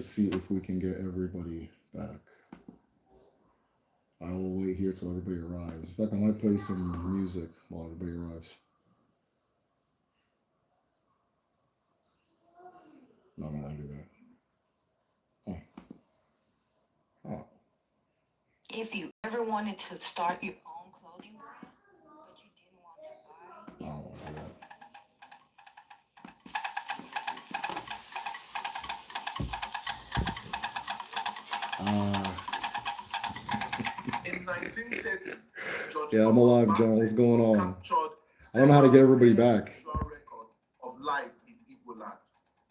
Let's see if we can get everybody back. I will wait here till everybody arrives. In fact, I might play some music while everybody arrives. No, I'm not gonna do that. Oh, oh. If you ever wanted to start your own clothing brand, but you didn't want to buy, I don't want to do that. In 1930, Yeah, I'm alive, John. What's going on? I don't know how to get everybody back. Records of life in Igbo land.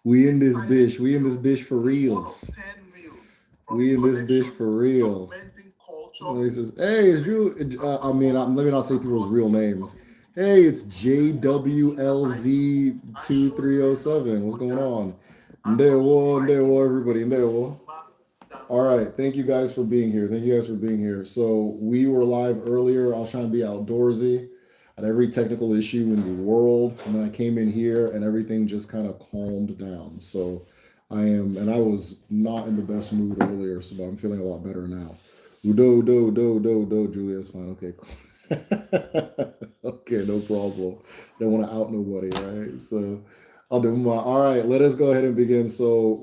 We in this bitch. We in this bitch for reals. We in this bitch for real. Somebody says, "Hey, it's Drew." Let me not say people's real names. Hey, it's JWLZ2307. What's going on? Ndewo, everybody. Ndewo. All right. Thank you guys for being here. Thank you guys for being here. So we were live earlier. I was trying to be outdoorsy. I had every technical issue in the world. And then I came in here and everything just kind of calmed down. So I was not in the best mood earlier, so I'm feeling a lot better now. Do, Julia, it's fine. Okay, cool. Okay, no problem. Don't want to out nobody, right? So I'll do my. All right, let us go ahead and begin. So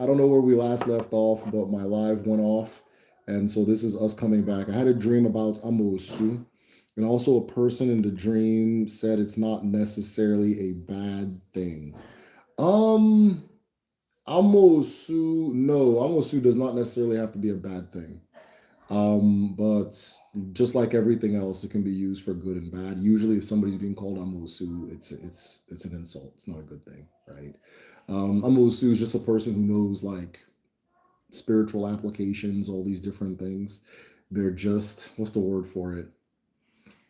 I don't know where we last left off, but my live went off, and so this is us coming back. I had a dream about Amosu, and also a person in the dream said it's not necessarily a bad thing. Um, Amosu does not necessarily have to be a bad thing. But just like everything else, it can be used for good and bad. Usually, if somebody's being called Amosu, it's an insult. It's not a good thing, right? Amosu is just a person who knows like spiritual applications, all these different things. They're just what's the word for it?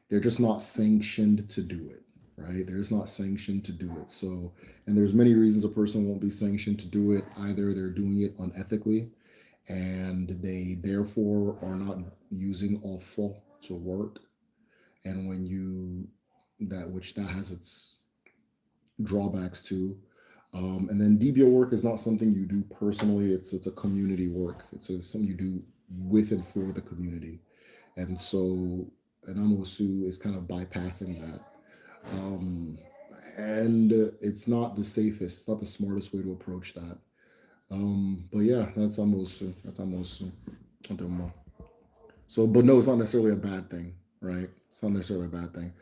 They're just not sanctioned to do it, right? They're just not sanctioned to do it. So, and there's many reasons a person won't be sanctioned to do it. Either they're doing it unethically, and they therefore are not using offal to work. And when you that has its drawbacks too. And then DBO work is not something you do personally. It's a community work. Something you do with and for the community. And so an Amosu is kind of bypassing that. Um, and it's not the safest, it's not the smartest way to approach that. But yeah, that's Amosu. That's Amosu. I don't know. So, but no, it's not necessarily a bad thing, right? It's not necessarily a bad thing.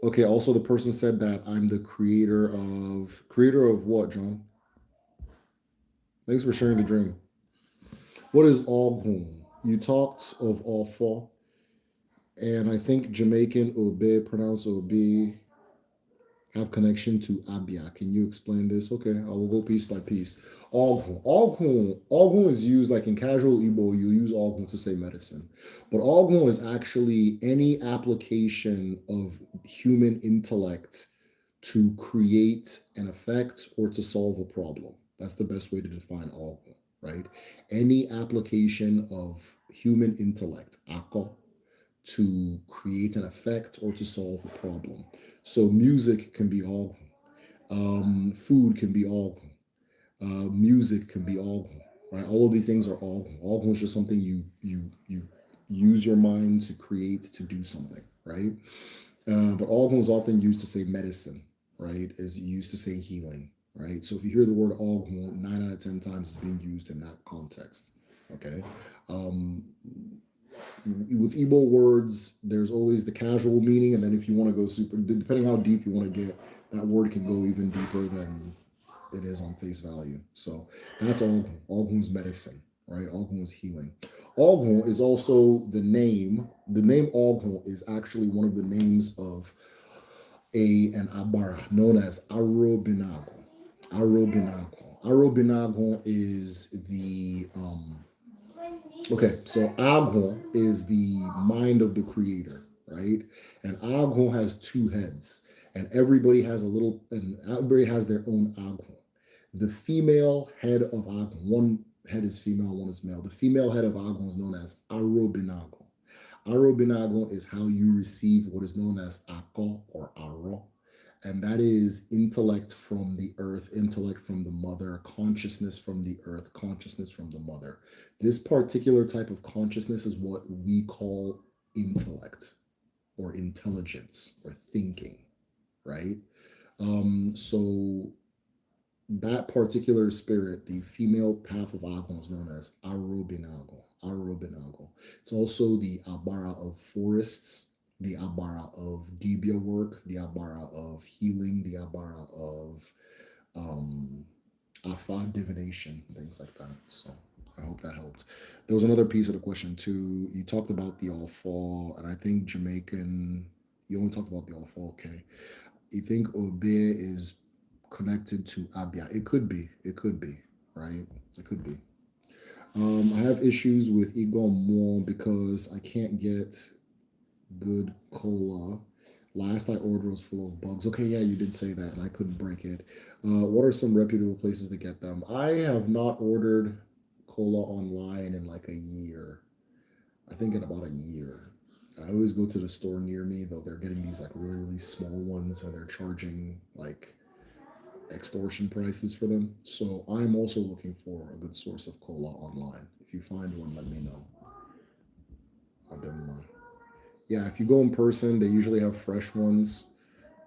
Okay, also the person said that I'm the creator of what, John? Thanks for sharing the dream. What is Oghun? You talked of Ofo, and I think Jamaican Obe, pronounce Obe, have connection to Abia. Can you explain this? Okay, I will go piece by piece. Oghun is used like in casual Igbo, you use Oghun to say medicine. But Oghun is actually any application of human intellect to create an effect or to solve a problem. That's the best way to define Oghun, right? Any application of human intellect, ako, to create an effect or to solve a problem. So music can be all, food can be all, music can be all, right? All of these things are all. All is just something you use your mind to create to do something, right? But all is often used to say medicine, right? Is used to say healing, right? So if you hear the word all, 9 out of 10 times is being used in that context. Okay. Um, with Igbo words, there's always the casual meaning, and then if you want to go super, depending how deep you want to get, that word can go even deeper than it is on face value. So that's Ogun. Ogun's medicine, right? Ogun is healing. Ogun is also the name. The name Ogun is actually one of the names of an Abara known as Arobinago. Arobinago. Arobinago is the okay, so Aghon is the mind of the creator, right? And Aghon has two heads, and everybody has their own Aghon. The female head of Aghon, one head is female, one is male. The female head of Aghon is known as Arobinago. Arobinago is how you receive what is known as Ako or Aro. and that is intellect from the earth, intellect from the mother, consciousness from the earth, consciousness from the mother. This particular type of consciousness is what we call intellect or intelligence or thinking, right? So that particular spirit, the female path of Agon, is known as Arobinago. Arobinago. It's also the Abara of forests, the Abara of Dibia work, the Abara of healing, the Abara of Afa divination, things like that. So I hope that helped. There was another piece of the question too. You talked about the all fall, and I think Jamaican. You only talked about the all fall. Okay, you think Obe is connected to Abia? It could be. It could be. Right. It could be. I have issues with Igor Mo because I can't get good cola. Last I ordered was full of bugs. Okay, yeah, you did say that, and I couldn't break it. What are some reputable places to get them? I have not ordered cola online in like a year. I think in about a year. I always go to the store near me, though they're getting these like really, really small ones and they're charging like extortion prices for them. So I'm also looking for a good source of cola online. If you find one, let me know. I don't know. Yeah, if you go in person, they usually have fresh ones,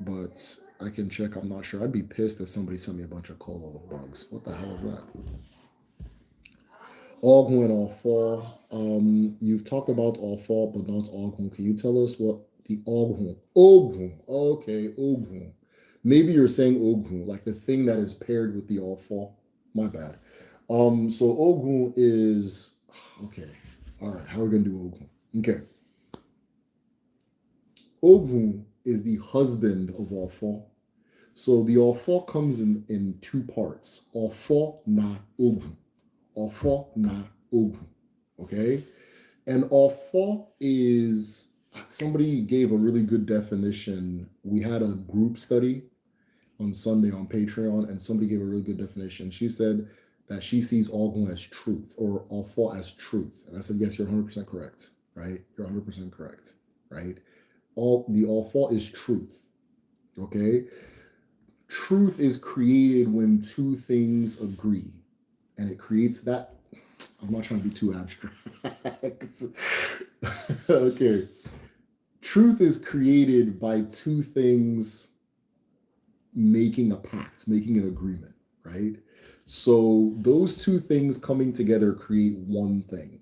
but I can check. I'm not sure. I'd be pissed if somebody sent me a bunch of cola with bugs. What the hell is that? Ogwin and all fall. You've talked about all fall, but not Ogwin. Can you tell us what the Ogwin? Ogwin. Okay, Ogwin. Maybe you're saying Ogwin, like the thing that is paired with the all fall. My bad. So Ogwin is okay. All right, how are we gonna do Ogwin? Okay. Ogun is the husband of Ofo. So the Ofo comes in two parts. Ofo na Ogun. Ofo na Ogun. Okay? And Ofo is, somebody gave a really good definition. We had a group study on Sunday on Patreon, and somebody gave a really good definition. She said that she sees Ogun as truth or Ofo as truth. And I said, yes, you're 100% correct, right? You're 100% correct, right? All fall is truth. Okay, truth is created when two things agree, and it creates that. I'm not trying to be too abstract. Okay, truth is created by two things making a pact, making an agreement, right? So those two things coming together create one thing.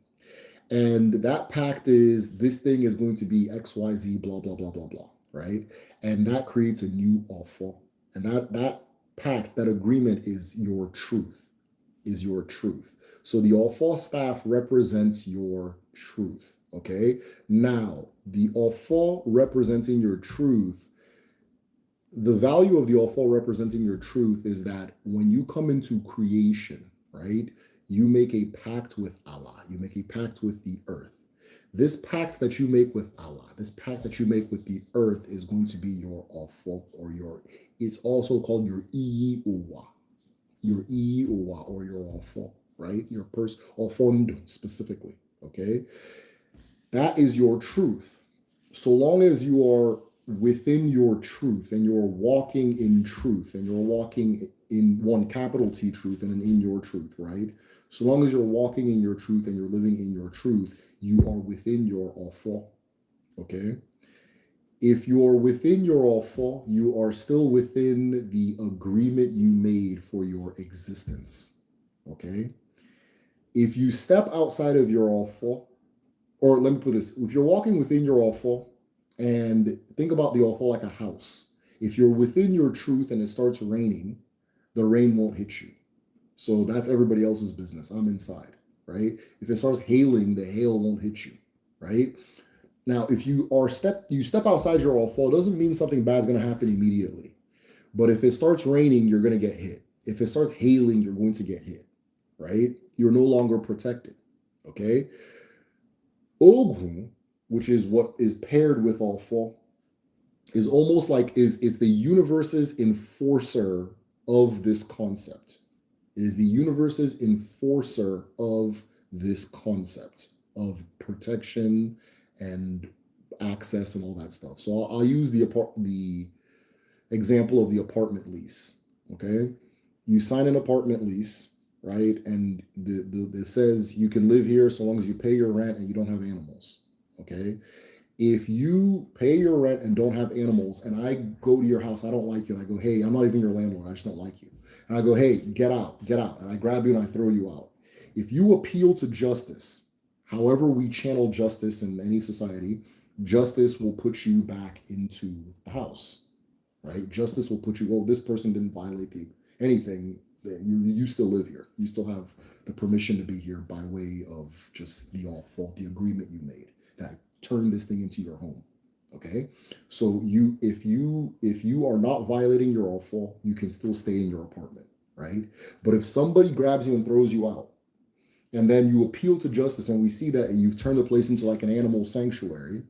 And that pact is this thing is going to be XYZ, blah, blah, blah, blah, blah, right? And that creates a new offer. And that pact, that agreement is your truth, is your truth. So the offer staff represents your truth, okay? Now, the offer representing your truth, the value of the offer representing your truth is that when you come into creation, right, you make a pact with Allah, you make a pact with the earth. This pact that you make with Allah, this pact that you make with the earth is going to be your offer or your, it's also called your Iyiwa, or your offer, right? Your purse, or fond specifically, okay? That is your truth. So long as you are within your truth and you're walking in truth and you're walking in one capital T truth and in your truth, right? So long as you're walking in your truth and you're living in your truth, you are within your offer, okay? If you're within your offer, you are still within the agreement you made for your existence, okay? If you step outside of your offer, or let me put this, if you're walking within your awful, and think about the awful like a house. If you're within your truth and it starts raining, the rain won't hit you. So that's everybody else's business. I'm inside, right? If it starts hailing, the hail won't hit you, right? Now, if you step outside your awful, it doesn't mean something bad's gonna happen immediately. But if it starts raining, you're gonna get hit. If it starts hailing, you're going to get hit, right? You're no longer protected, okay? Ogun, which is what is paired with Alpha, is almost like it's the universe's enforcer of this concept. It is the universe's enforcer of this concept of protection and access and all that stuff. So I'll use the example of the apartment lease. Okay, you sign an apartment lease, right? And it says you can live here so long as you pay your rent and you don't have animals. Okay, if you pay your rent and don't have animals, and I go to your house, I don't like you, and I go, hey, I'm not even your landlord, I just don't like you. And I go, hey, get out. And I grab you and I throw you out. If you appeal to justice, however we channel justice in any society, justice will put you back into the house, right? Justice will put you, well, this person didn't violate anything. You still live here. You still have the permission to be here by way of just the all fault, the agreement you made that turned this thing into your home. Okay, so if you are not violating your all fault, you can still stay in your apartment, right? But if somebody grabs you and throws you out, and then you appeal to justice, and we see that, and you've turned the place into like an animal sanctuary,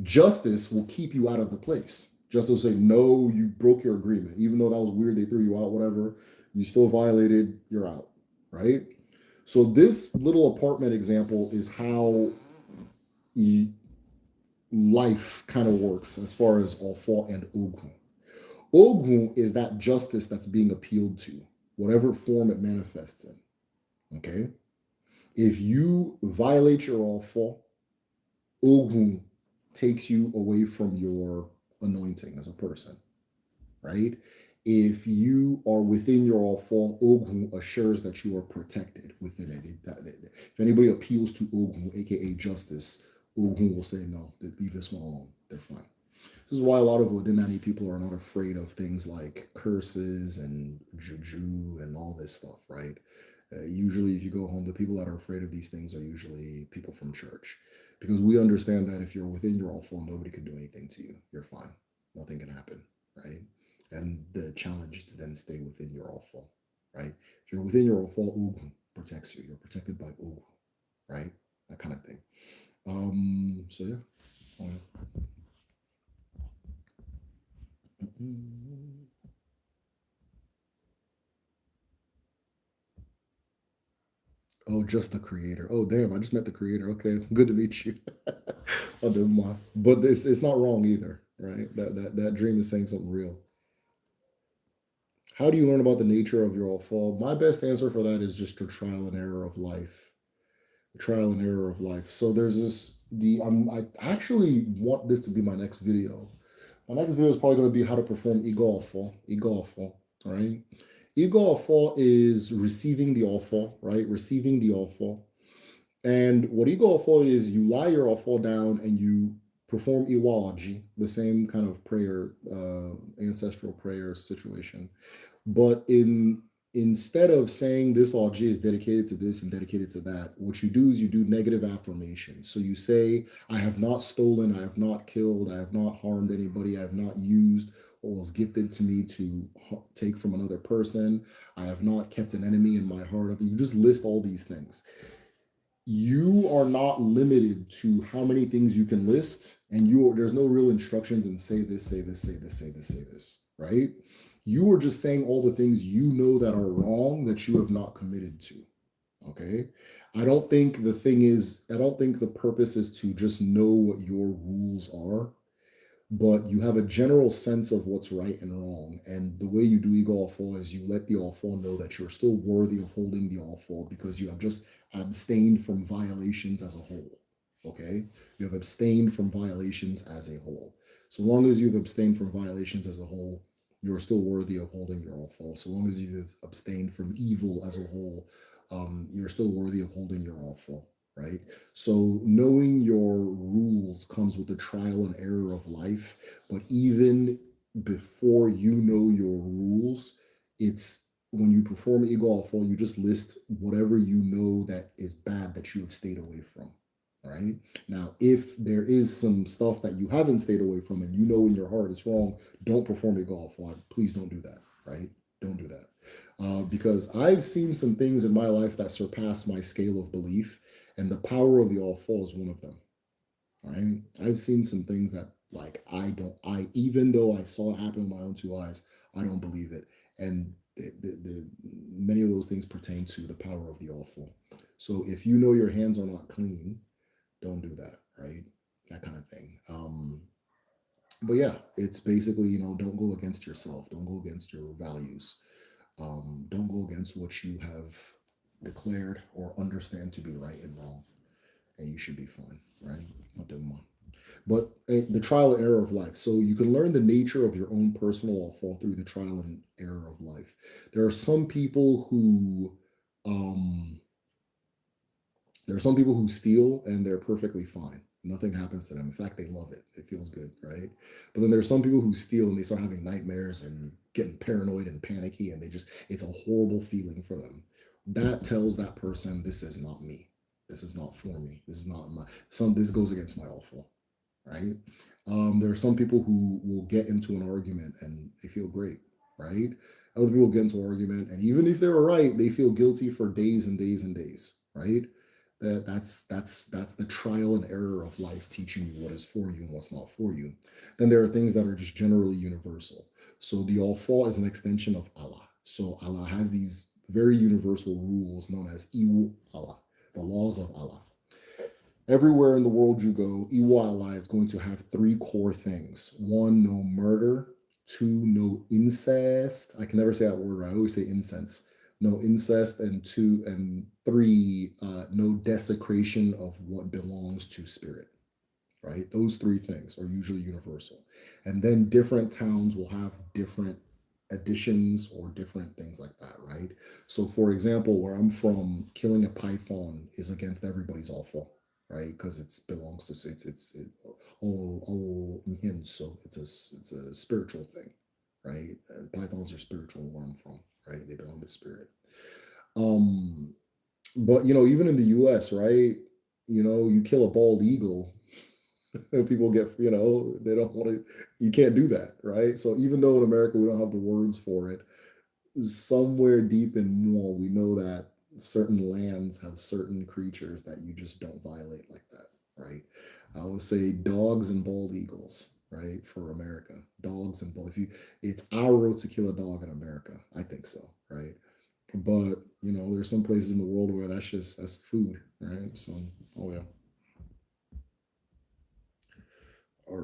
justice will keep you out of the place. Justice will say, no, you broke your agreement. Even though that was weird, they threw you out, whatever, you still violated, you're out, right? So this little apartment example is how life kind of works as far as Ofo and Ogun. Ogun is that justice that's being appealed to, whatever form it manifests in. Okay? If you violate your Ofo, Ogun takes you away from your anointing as a person, right? If you are within your Ofo, Ogun assures that you are protected within it. If anybody appeals to Ogun, aka justice, Ogun will say, no, leave this one alone. They're fine. This is why a lot of Odinani people are not afraid of things like curses and juju and all this stuff, right? Usually, if you go home, the people that are afraid of these things are usually people from church. Because we understand that if you're within your awful, nobody can do anything to you. You're fine. Nothing can happen, right? And the challenge is to then stay within your awful, right? If you're within your awful, Ogun protects you. You're protected by Ogun, right? That kind of thing. So yeah. Oh, just the creator. Oh, damn! I just met the creator. Okay, good to meet you. Oh, never mind. But it's not wrong either, right? That dream is saying something real. How do you learn about the nature of your all fall? My best answer for that is just a trial and error of life. The trial and error of life. So there's this I actually want this to be my next video. My next video is probably going to be how to perform igolfo. Igolfo, right? Igolfo is receiving the awful, right? Receiving the awful. And what igolfo is, you lie your awful down and you perform iwaji, the same kind of prayer, ancestral prayer situation. But instead of saying this Alji is dedicated to this and dedicated to that, what you do is you do negative affirmation. So you say, I have not stolen, I have not killed, I have not harmed anybody, I have not used what was gifted to me to take from another person, I have not kept an enemy in my heart. You just list all these things. You are not limited to how many things you can list, and there's no real instructions and say this, say this, say this, say this, say this, right? You are just saying all the things you know that are wrong that you have not committed to. Okay. I don't think the purpose is to just know what your rules are, but you have a general sense of what's right and wrong. And the way you do ego all fall is you let the all fall know that you're still worthy of holding the all fall because you have just abstained from violations as a whole. Okay? You have abstained from violations as a whole. So long as you've abstained from violations as a whole, you're still worthy of holding your all fall. So long as you've abstained from evil as a whole, you're still worthy of holding your all fall, right? So knowing your rules comes with the trial and error of life. But even before you know your rules, it's when you perform ego all fall, you just list whatever you know that is bad that you have stayed away from. All right. Now, if there is some stuff that you haven't stayed away from and you know in your heart it's wrong, don't perform ego all fall. Please don't do that. Right? Don't do that. Because I've seen some things in my life that surpass my scale of belief, and the power of the all fall is one of them. All right. I've seen some things that like even though I saw it happen with my own two eyes, I don't believe it. And many of those things pertain to the power of the all fall. So if you know your hands are not clean, don't do that, right? That kind of thing. But yeah, it's basically, don't go against yourself, don't go against your values, don't go against what you have declared or understand to be right and wrong, and you should be fine, right? Not doing more. But the trial and error of life. So you can learn the nature of your own personal fall through the trial and error of life. There are some people who um, there are some people who steal and they're perfectly fine. Nothing happens to them. In fact, they love it. It feels good, right? But then there are some people who steal and they start having nightmares and getting paranoid and panicky, and it's a horrible feeling for them. That tells that person, this is not me. This is not for me. This is not this goes against my awful, right? There are some people who will get into an argument and they feel great, right? Other people get into an argument, and even if they were right, they feel guilty for days and days and days, right? That's the trial and error of life teaching you what is for you and what's not for you. Then there are things that are just generally universal. So the all fall is an extension of Allah. So Allah has these very universal rules known as Iwu Allah, the laws of Allah. Everywhere in the world you go, Iwala is going to have three core things. One, no murder. Two, no incest. I can never say that word right. I always say incense. No incest. And two and three, no desecration of what belongs to spirit. Right? Those three things are usually universal. And then different towns will have different additions or different things like that, right? So, for example, where I'm from, killing a python is against everybody's awful, right? Because it belongs to all in him, so it's a spiritual thing, right? Pythons are spiritual where I'm from, right? They belong to spirit. Um, but even in the U.S., right? You kill a bald eagle, people get, they don't want to, you can't do that, right? So even though in America we don't have the words for it, somewhere deep in more, we know that certain lands have certain creatures that you just don't violate like that, right? I would say dogs and bald eagles, right? For America, dogs and bald. If you, it's our rule to kill a dog in America. I think so, right? But there's some places in the world where that's food, right? So, oh yeah. Or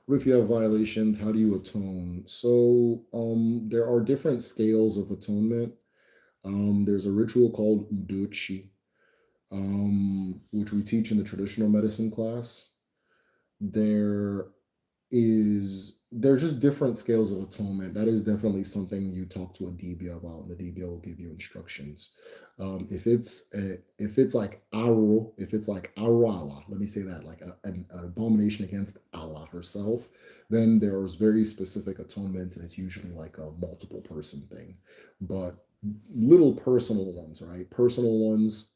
what if you have violations? How do you atone? So there are different scales of atonement. There's a ritual called udochi, which we teach in the traditional medicine class. There they're just different scales of atonement. That is definitely something you talk to a DBA about, and the DBA will give you instructions. If it's like Aro, if it's like Arala, let me say that, like an abomination against Allah herself, then there's very specific atonement, and it's usually like a multiple person thing. But little personal ones, right? Personal ones,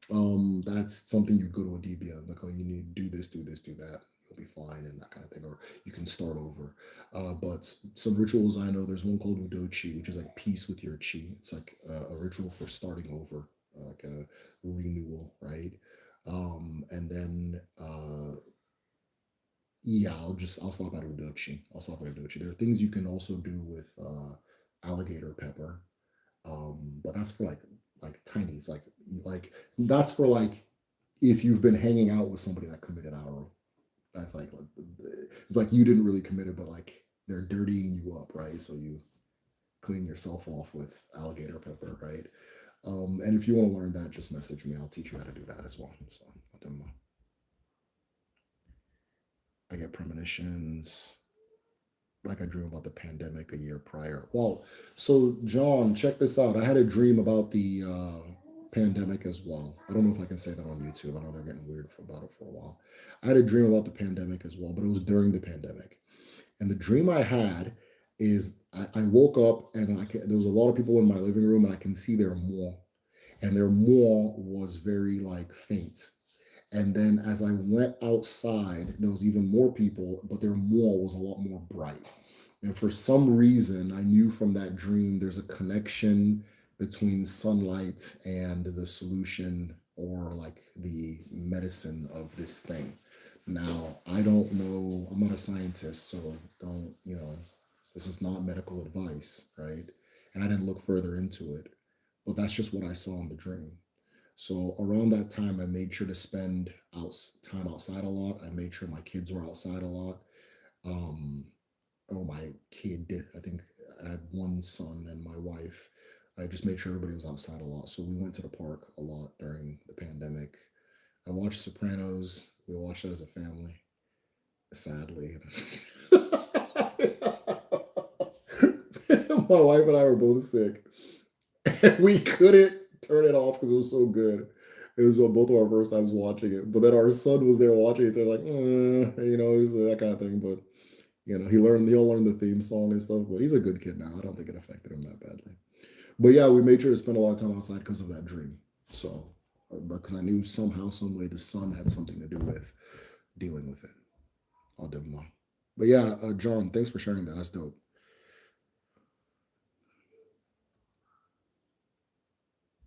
that's something you go to a DBM, like, oh, you need to do this, do this, do that, you'll be fine, and that kind of thing, or you can start over. But some rituals I know, there's one called Udochi, which is like peace with your chi. It's like a ritual for starting over, like a renewal, right? And then yeah, I'll stop at Udochi. I'll stop at Udochi. There are things you can also do with alligator pepper, but that's for like tiny. It's like that's for like if you've been hanging out with somebody that committed our, that's like you didn't really commit it, but like they're dirtying you up, right? So you clean yourself off with alligator pepper, right? And if you want to learn that, just message me. I'll teach you how to do that as well. So I get premonitions. Like I dream about the pandemic a year prior. Well, so John, check this out. I had a dream about the pandemic as well. I don't know if I can say that on YouTube. I know they're getting weird about it for a while. I had a dream about the pandemic as well, but it was during the pandemic. And the dream I had is I woke up and there was a lot of people in my living room, and I can see their more, and their more was very like faint. And then as I went outside, there was even more people, but their more was a lot more bright. And for some reason, I knew from that dream there's a connection between sunlight and the solution or like the medicine of this thing. Now, I don't know, I'm not a scientist, so don't, this is not medical advice, right? And I didn't look further into it, but that's just what I saw in the dream. So around that time, I made sure to spend time outside a lot. I made sure my kids were outside a lot. Um, or my kid, I think I had one son and my wife. I just made sure everybody was outside a lot. So we went to the park a lot during the pandemic. I watched Sopranos. We watched it as a family, sadly. My wife and I were both sick. And we couldn't turn it off because it was so good. It was both of our first times watching it. But then our son was there watching it. So they're like, he's that kind of thing. But he'll learn the theme song and stuff. But he's a good kid now. I don't think it affected him that badly. But yeah, we made sure to spend a lot of time outside because of that dream. So, because I knew somehow, some way, the sun had something to do with dealing with it. I'll do more. But yeah, John, thanks for sharing that. That's dope.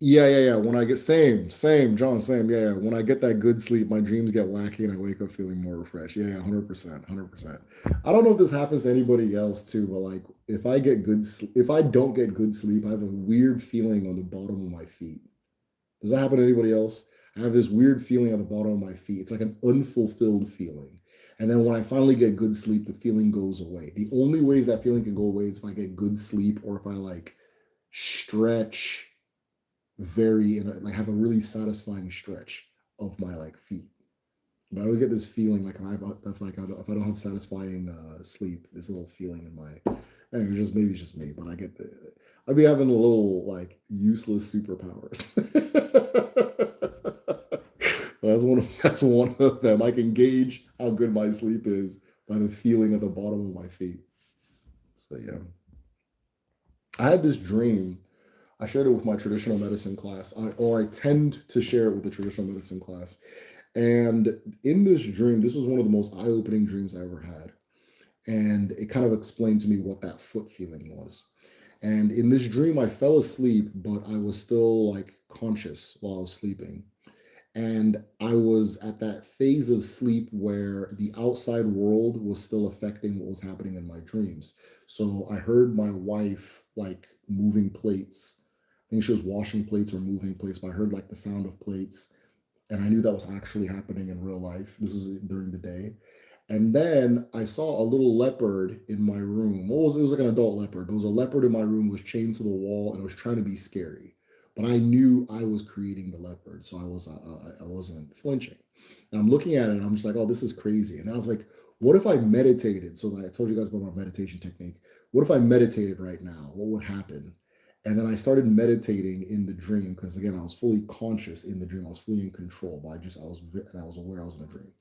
Yeah, yeah, yeah. When I get same, John, same. Yeah, yeah. When I get that good sleep, my dreams get wacky and I wake up feeling more refreshed. Yeah, yeah, 100%, 100%. I don't know if this happens to anybody else too, but like if I don't get good sleep, I have a weird feeling on the bottom of my feet. Does that happen to anybody else? I have this weird feeling at the bottom of my feet. It's like an unfulfilled feeling. And then when I finally get good sleep, the feeling goes away. The only ways that feeling can go away is if I get good sleep or if I like stretch like have a really satisfying stretch of my like feet. But I always get this feeling like if I don't have satisfying sleep, this little feeling in my anyway, just maybe it's just me, but I'd be having a little like useless superpowers. That's one of them. I can gauge how good my sleep is by the feeling at the bottom of my feet. So yeah, I had this dream. I shared it with my traditional medicine class, or I tend to share it with the traditional medicine class. And in this dream, this was one of the most eye-opening dreams I ever had. And it kind of explained to me what that foot feeling was. And in this dream, I fell asleep, but I was still like conscious while I was sleeping. And I was at that phase of sleep where the outside world was still affecting what was happening in my dreams. So I heard my wife like moving plates. I think she was washing plates or moving plates, but I heard like the sound of plates. And I knew that was actually happening in real life. This is during the day. And then I saw a little leopard in my room. It was like an adult leopard. There was a leopard in my room, was chained to the wall, and it was trying to be scary. But I knew I was creating the leopard, so I wasn't flinching. And I'm looking at it, and I'm just like, oh, this is crazy. And I was like, what if I meditated? So like I told you guys about my meditation technique. What if I meditated right now? What would happen? And then I started meditating in the dream because again, I was fully conscious in the dream. I was fully in control, but I was aware I was in a dream.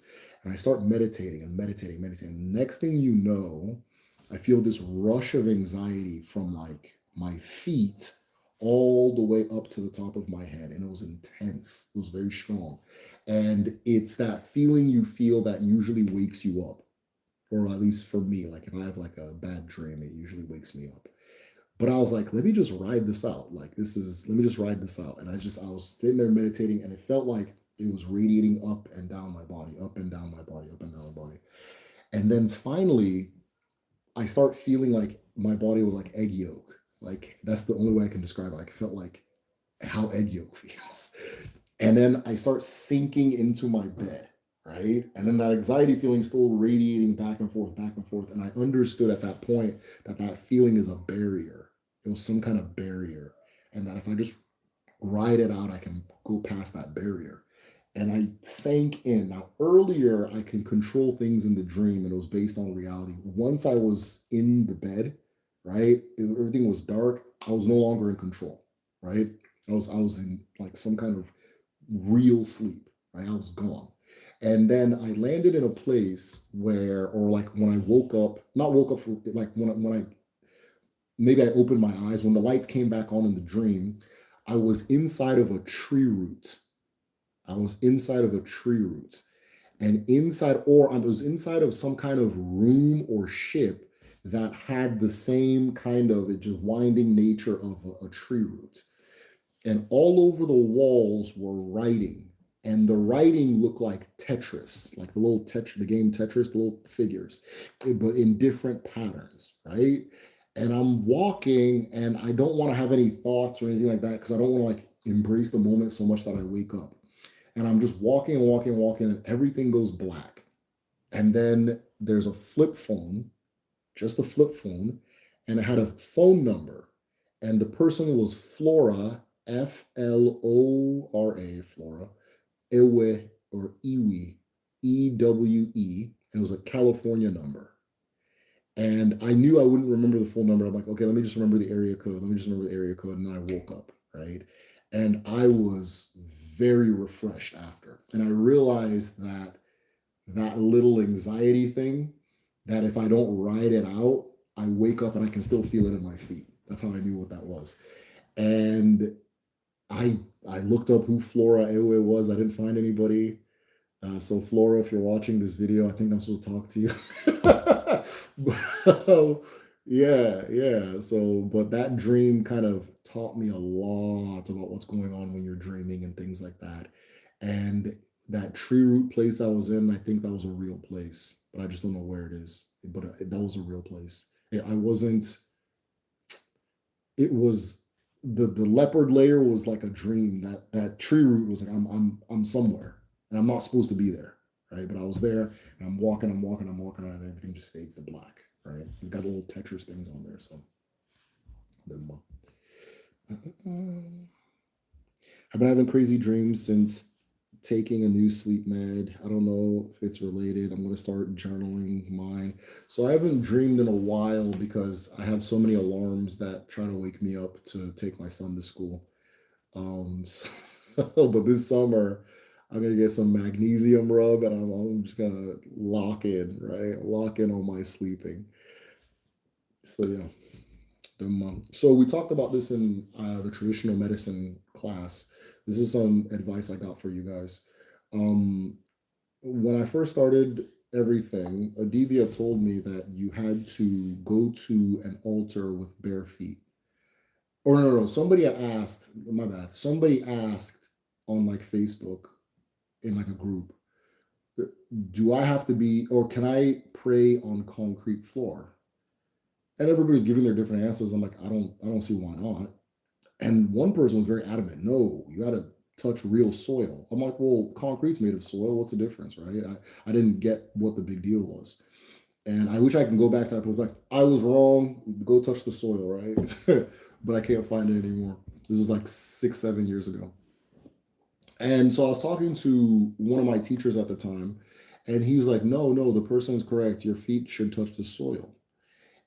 And I start meditating and meditating, meditating. Next thing you know, I feel this rush of anxiety from like my feet all the way up to the top of my head. And it was intense. It was very strong. And it's that feeling you feel that usually wakes you up. Or at least for me, like if I have like a bad dream, it usually wakes me up. But I was like, let me just ride this out. Let me just ride this out. And I was sitting there meditating and it felt like it was radiating up and down my body, up and down my body, up and down my body. And then finally, I start feeling like my body was like egg yolk. Like that's the only way I can describe it. Like it felt like how egg yolk feels. And then I start sinking into my bed, right? And then that anxiety feeling still radiating back and forth, back and forth. And I understood at that point that that feeling is a barrier. It was some kind of barrier. And that if I just ride it out, I can go past that barrier. And I sank in. Now, earlier, I can control things in the dream and it was based on reality. Once I was in the bed, right? Everything was dark. I was no longer in control, right? I was in like some kind of real sleep, right? I was gone. And then I landed in a place where, or like when I woke up, not woke up for like when I maybe I opened my eyes when the lights came back on in the dream, I was inside of a tree root. I was inside of a tree root. And I was inside of some kind of room or ship that had the same kind of just winding nature of a tree root. And all over the walls were writing. And the writing looked like Tetris, like the game Tetris, the little figures, but in different patterns, right? And I'm walking and I don't want to have any thoughts or anything like that because I don't want to like embrace the moment so much that I wake up. And I'm just walking and walking and walking, and everything goes black. And then there's a flip phone, just a flip phone, and it had a phone number. And the person was Flora, Flora, Flora, Ewe or Ewe, Ewe, and it was a California number. And I knew I wouldn't remember the full number. I'm like, okay, let me just remember the area code. Let me just remember the area code. And then I woke up, right? And I was very refreshed after. And I realized that that little anxiety thing, that if I don't ride it out, I wake up and I can still feel it in my feet. That's how I knew what that was. And I looked up who Flora Ewe was. I didn't find anybody. So Flora, if you're watching this video, I think I'm supposed to talk to you. But, yeah, yeah. So, but that dream kind of taught me a lot about what's going on when you're dreaming and things like that. And that tree root place I was in, I think that was a real place, but I just don't know where it is. But that was a real place. I wasn't. It was the leopard layer was like a dream. That tree root was like I'm somewhere and I'm not supposed to be there, right? But I was there and I'm walking, and everything just fades to black, right? We got little Tetris things on there, so. I've been having crazy dreams since taking a new sleep med. I don't know if it's related. I'm going to start journaling mine. So I haven't dreamed in a while because I have so many alarms that try to wake me up to take my son to school. So, but this summer, I'm going to get some magnesium rub and I'm just going to lock in, right? Lock in on my sleeping. So, yeah. So we talked about this in the traditional medicine class. This is some advice I got for you guys. Um, when I first started everything, Adivia told me that you had to go to an altar with bare feet. Or no, somebody asked, my bad. Somebody asked on like Facebook in like a group, do I have to be, or can I pray on concrete floor? And everybody's giving their different answers. I'm like, I don't see why not. And one person was very adamant, no, you got to touch real soil. I'm like, well, concrete's made of soil. What's the difference, right? I didn't get what the big deal was. And I wish I can go back to that point, like, I was wrong. Go touch the soil, right? But I can't find it anymore. This is like 6, 7 years ago. And so I was talking to one of my teachers at the time, and he was like, no, the person is correct. Your feet should touch the soil.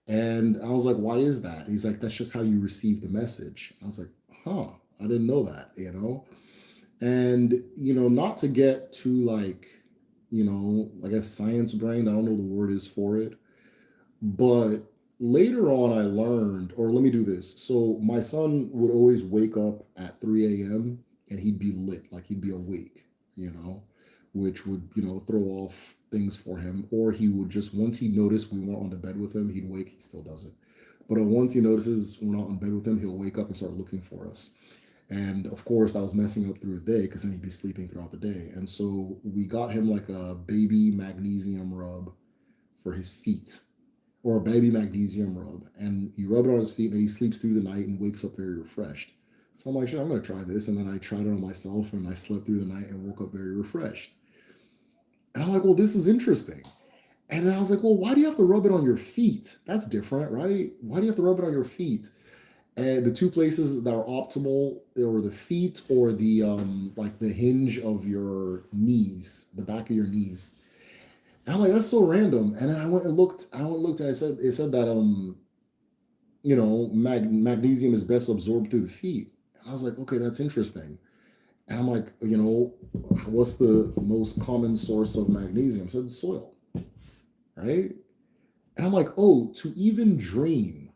And I was like, why is that? He's like, that's just how you receive the message. I was like, huh, I didn't know that. And, not to get too like, I guess science brain, I don't know the word is for it. But later on, I learned, or let me do this. So my son would always wake up at 3 a.m. and he'd be lit, like he'd be awake, which would, throw off things for him. Or he would just, once he noticed we weren't on the bed with him, he'd wake, he still does it. But once he notices we're not on bed with him, he'll wake up and start looking for us. And of course, that was messing up through the day because then he'd be sleeping throughout the day. And so we got him like a baby magnesium rub for his feet, or a baby magnesium rub. And you rub it on his feet, and then he sleeps through the night and wakes up very refreshed. So I'm like, sure, I'm going to try this. And then I tried it on myself, and I slept through the night and woke up very refreshed. And I'm like, well, this is interesting. And then I was like, well, why do you have to rub it on your feet? That's different, right? Why do you have to rub it on your feet? And the two places that are optimal are the feet or the like the hinge of your knees, the back of your knees. And I'm like, that's so random. And then I went and looked, and it said that magnesium is best absorbed through the feet. And I was like, okay, that's interesting. And I'm like, what's the most common source of magnesium? I said soil, right? And I'm like, oh, to even dream,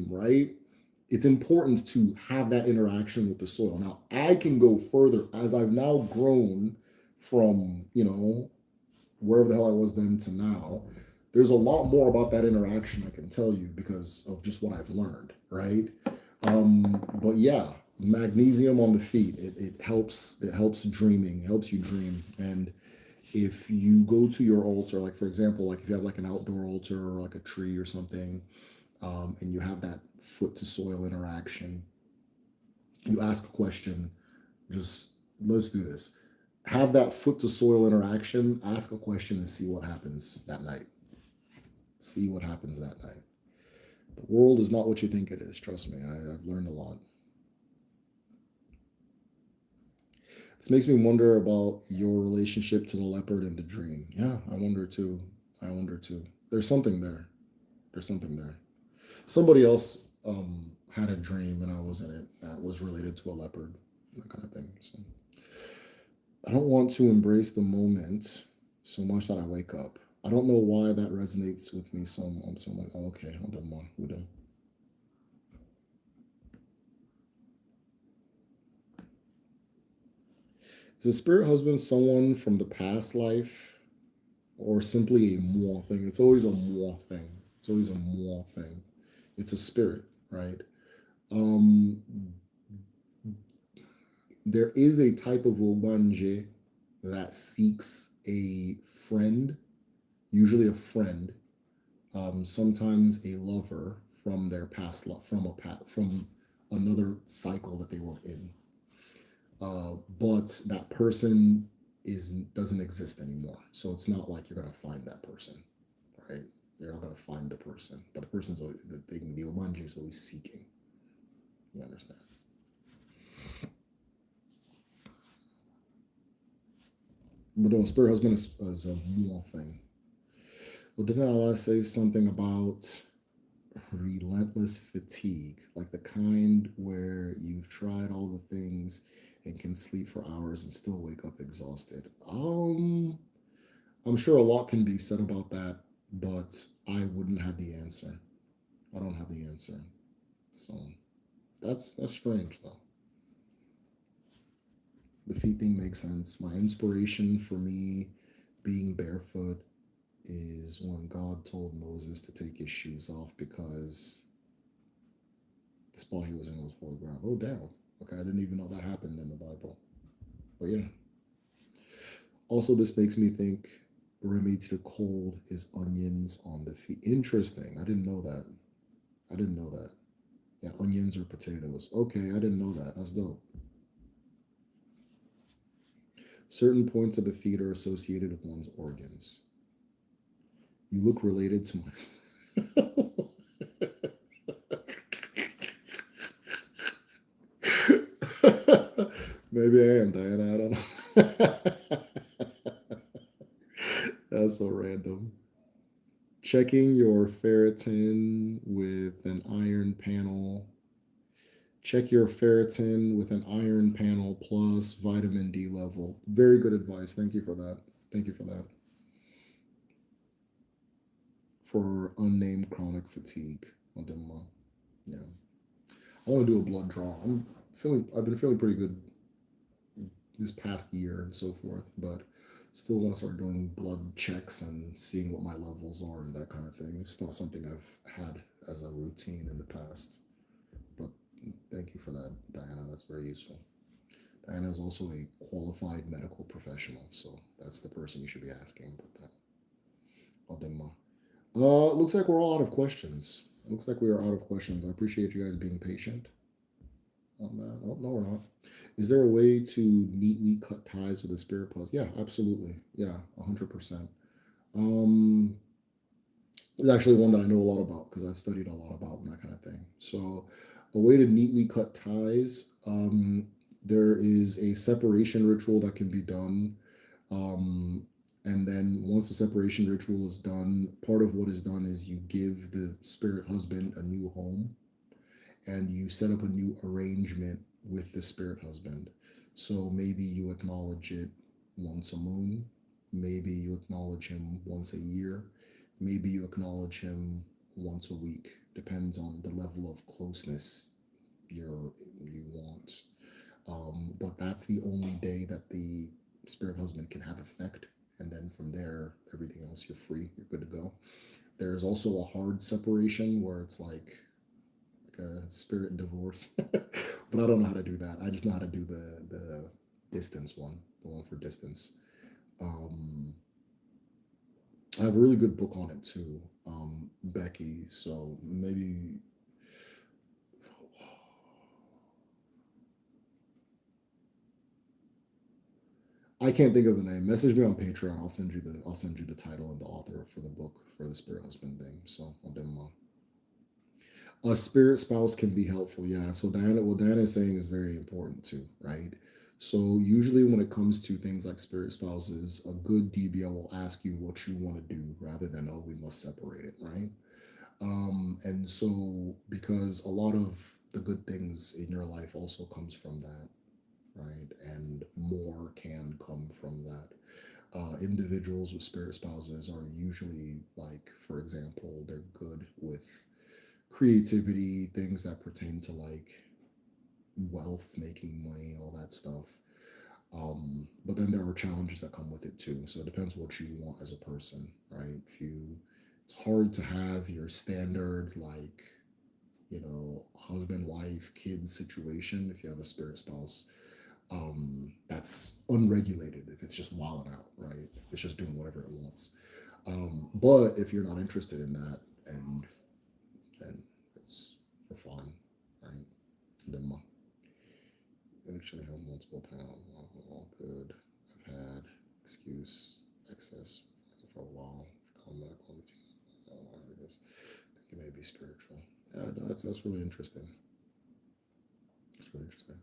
right? It's important to have that interaction with the soil. Now, I can go further as I've now grown from, wherever the hell I was then to now. There's a lot more about that interaction I can tell you because of just what I've learned, right? But yeah, magnesium on the feet, it helps dreaming, helps you dream. And if you go to your altar, like for example, like if you have like an outdoor altar or like a tree or something, and you have that foot to soil interaction, You ask a question, just let's do this. Have that foot to soil interaction, ask a question and see what happens that night. See what happens that night. The world is not what you think it is. Trust me, I've learned a lot. This makes me wonder about your relationship to the leopard in the dream. Yeah, I wonder too. I wonder too. There's something there. There's something there. Somebody else had a dream and I was in it that was related to a leopard, that kind of thing. So I don't want to embrace the moment so much that I wake up. I don't know why that resonates with me so much. So I'm like, oh, okay, I'll do more. We do. Is a spirit husband someone from the past life or simply a moi thing? It's always a moi thing. It's always a moi thing. It's a spirit, right? Um, there is a type of Obanje that seeks a friend, usually a friend, sometimes a lover from their past love, from another cycle that they were in. But that person doesn't exist anymore. So it's not like you're gonna find that person, right? You're not gonna find the person, but the person's always the thing. The Obanje is always seeking. You understand? But no, spirit husband is a more thing. Well, didn't Allah say something about relentless fatigue, like the kind where you've tried all the things and can sleep for hours and still wake up exhausted? I'm sure a lot can be said about that, but I wouldn't have the answer. I don't have the answer. So that's strange though. The feet thing makes sense. My inspiration for me being barefoot is when God told Moses to take his shoes off because the spot he was in was holy ground. Oh, damn. Okay, I didn't even know that happened in the Bible. But yeah. Also, this makes me think remedy to the cold is onions on the feet. Interesting. I didn't know that. I didn't know that. Yeah, onions or potatoes. Okay, I didn't know that. That's dope. Certain points of the feet are associated with one's organs. You look related to my. Maybe I am, Diana. I don't know. That's so random. Checking your ferritin with an iron panel. Check your ferritin with an iron panel plus vitamin D level. Very good advice. Thank you for that. Thank you for that. For unnamed chronic fatigue. Yeah. I want to do a blood draw. I've been feeling pretty good this past year and so forth, but still want to start doing blood checks and seeing what my levels are and that kind of thing. It's not something I've had as a routine in the past. But thank you for that, Diana. That's very useful. Diana is also a qualified medical professional, so that's the person you should be asking about that. Odema. Looks like we're all out of questions. Looks like we are out of questions. I appreciate you guys being patient on that. Oh, no, we're not. Is there a way to neatly cut ties with a spirit plus? Yeah, absolutely. Yeah, 100%. Um, it's actually one that I know a lot about because I've studied a lot about and that kind of thing. So, a way to neatly cut ties. There is a separation ritual that can be done. And then once the separation ritual is done, part of what is done is you give the spirit husband a new home and you set up a new arrangement with the spirit husband. So maybe you acknowledge it once a moon, maybe you acknowledge him once a year, maybe you acknowledge him once a week. Depends on the level of closeness you want. But that's the only day that the spirit husband can have effect. And then from there, everything else you're free, you're good to go. There's also a hard separation where it's like a spirit divorce. But I don't know how to do that. I just know how to do the distance one, the one for distance. Um, I have a really good book on it too, Becky. So maybe I can't think of the name. Message me on Patreon. I'll send you the title and the author for the book for the spirit husband thing. So I'll do them. A spirit spouse can be helpful, yeah. So what Diana is saying is very important too, right? So usually when it comes to things like spirit spouses, a good DBL will ask you what you want to do rather than, oh, we must separate it, right? And so because a lot of the good things in your life also comes from that, right? And more can come from that. Individuals with spirit spouses are usually like, for example, they're good with creativity, things that pertain to like wealth, making money, all that stuff. But then there are challenges that come with it too. So it depends what you want as a person, right? If you, it's hard to have your standard like, husband, wife, kids situation if you have a spirit spouse. That's unregulated if it's just wilding out, right? If it's just doing whatever it wants. But if you're not interested in that, and then it's you're fine, right? Then actually have multiple pounds. All good. I've had excuse excess for a while. Come back on routine. I don't want to hear this. I think it may be spiritual. Yeah, no, that's really interesting. It's really interesting.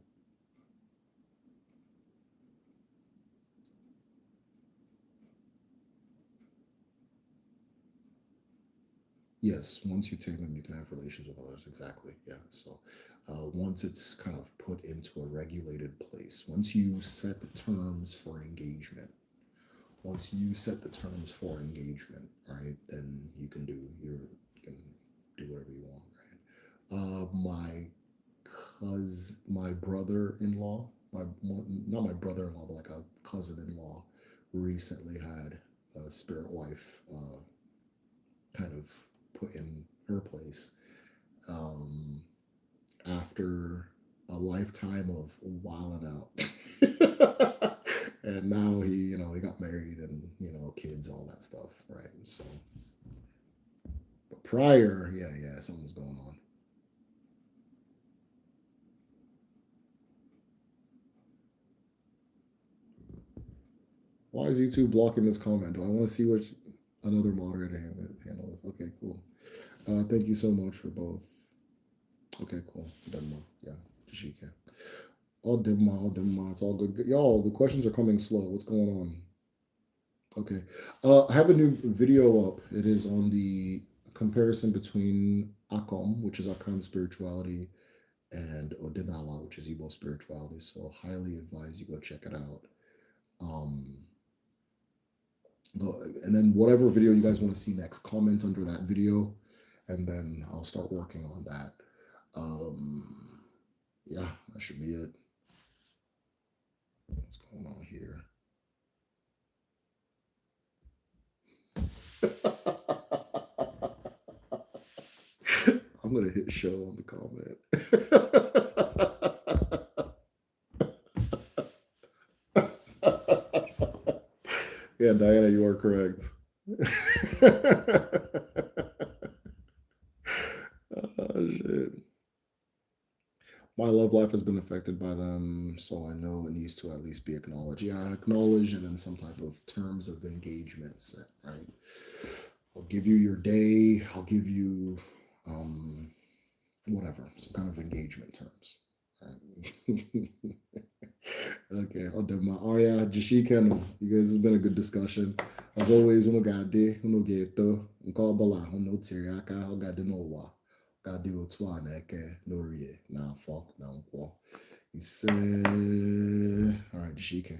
Yes, once you tame them, you can have relations with others. Exactly. Yeah. So once it's kind of put into a regulated place, once you set the terms for engagement, right, then you can do whatever you want, right? My brother-in-law, not my brother-in-law, but like a cousin-in-law, recently had a spirit wife kind of put in her place um, after a lifetime of wilding out. And now he got married and, kids, all that stuff, right? So, but prior, yeah, something was going on. Why is YouTube blocking this comment? Do I want to see what another moderator handle this? Okay, cool. Thank you so much for both. Okay, cool. Done. Yeah, Jashika. All Demma. It's all good. Y'all, the questions are coming slow. What's going on? Okay. I have a new video up. It is on the comparison between Akom, which is Akan spirituality, and Odinala, which is Igbo spirituality. So highly advise you go check it out. Um, and then whatever video you guys want to see next, comment under that video, and then I'll start working on that. Yeah, that should be it. What's going on here? I'm gonna hit show on the comment. Yeah, Diana, you are correct. Oh, shit. My love life has been affected by them, so I know it needs to at least be acknowledged. Yeah, acknowledge and then some type of terms of engagement set, right? I'll give you your day. I'll give you whatever, some kind of engagement terms. Right? Okay, I'll do my Arya, Jashika. You guys, has been a good discussion. As always, uno gade, uno geto, unko bala, uno tiriaka, o gade no wa. Gade otwa na eke, no rie, na afọ, na nkwo. He said, all right, Jashika.